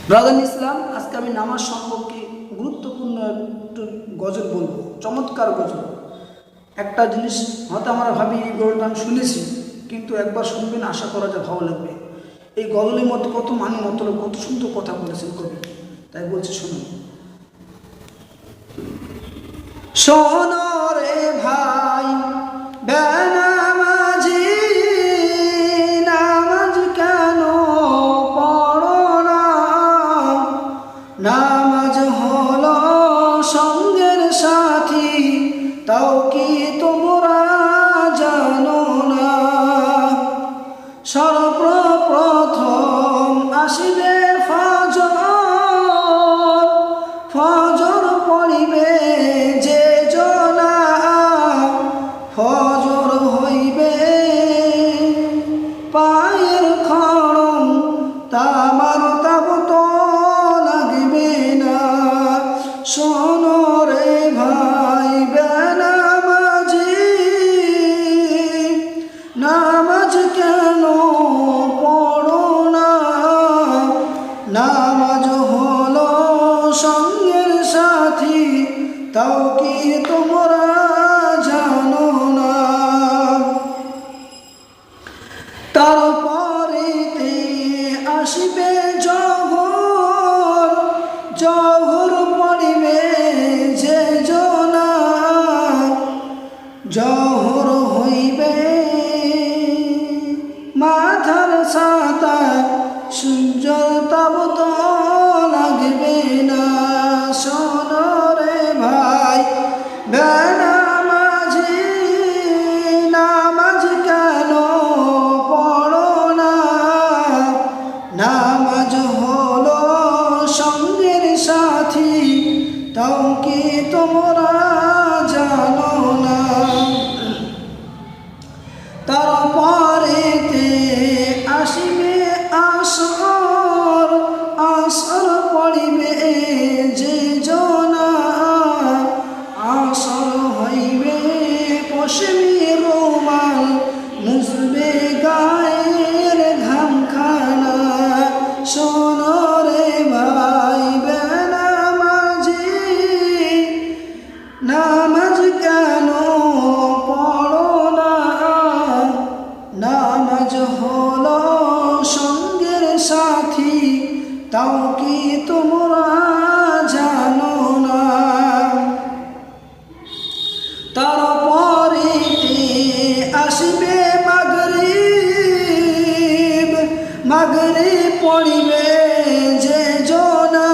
Brother ইসলাম, আজকে আমি নামাজ সম্পর্কে গুরুত্বপূর্ণ একটু গজল বলবো, চমৎকার গজল। একটা জিনিস হয়তো আমরা ভাবি এই গজলটা আমি শুনেছি, কিন্তু একবার শুনবেন, আশা করা যায় ভালো লাগবে। এই গজলের মধ্যে কত মানে মতলব, কত সুন্দর কথা বলেছেন কবি, তাই বলছি শুনুন। শোনো রে ভাই বেনামাজি, নামাজ কেন পড়ো না? নামাজ হলো সঙ্গের সাথী, তাও কি তোমরা জানো না? সর্বপ্রথম আসিবে ফজর, ফজর পড়িবে যে জনা, ফজর হইবে পায়ের খড়ম, তামার তাবত লাগবে না। শোনো রে ভাই বেনামাজি, নামাজ কেন পড়ো না? নামাজ হলো সঙ্গের সাথী, তাও কি তোমরা জানো না? তারপরেতে আসিবে জহর, জহর পড়িবে যে জনা, জহর হইবে মাথার ছাতা, সূর্য তাবত লাগবে না। শোনো রে ভাই বেনামাজি, নামাজ কেন পড়ো না? নামাজ হলো সঙ্গের সাথী, তাও কি তোমরা জানো না? তারপরেতে আসিবে আসর, আসর পড়িবে যে জনা, আসর হইবে পশমি রুমাল, মুছবে গায়ের ঘামখানা। শোনো রে ভাই বেনামাজি, নামাজ কেন পড়ো না? নামাজ হলো সঙ্গের সাথী, তাও কি তোমরা জানো না? তারপরেতে আসবে মাগরিব, মাগরিব পড়িবে যে জনা,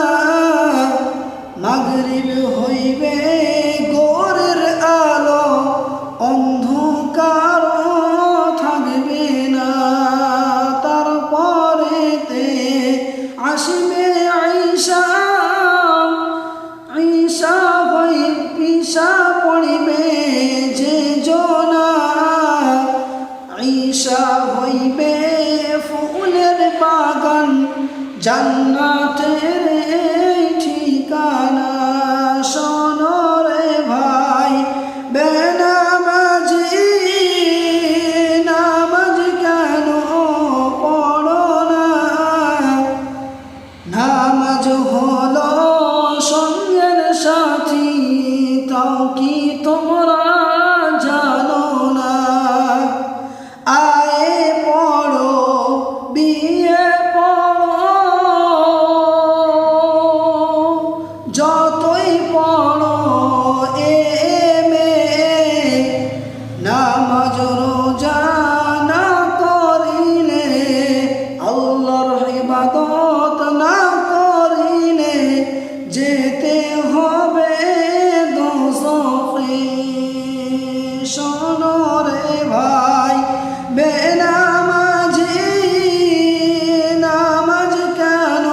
মাগরিব হইবে গোরের আলো, অন্ধকার থাকবে না। তারপরেতে আসবে ঈশা, ঈশা ঈশা পড়িবে যে জনা, ঈশা হইবে ফুলের বাগান, জান্নাতের এই ঠিকানা। শোনো রে ভাই বেনামাজি, নামাজ কেন পড়ো না? নামাজ হলো সঙ্গের সাথী, তাও কি তোমরা জানো না? আয়ে পড়ো বিয়ে পড়ো, যতই পড়ো নামাজ রোজা না করিলে, আল্লাহর ইবাদত না করিলে, যেতে হবে দোজখে। শোনো রে ভাই বেনামাজি, নামাজ কেন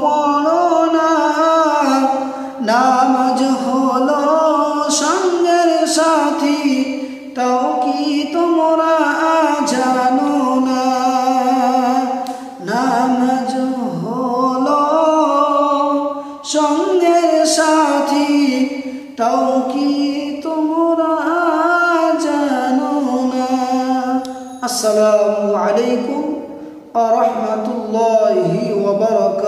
পড়ো না? নামাজ হলো সঙ্গের সাথী, তাও কি তোমরা জানো না? নামাজ হলো সঙ্গের সাথী, তাও কি তোমরা জানো না? আসসালামু আলাইকুম ওয়া রাহমাতুল্লাহি ওয়া বারাকাতুহু।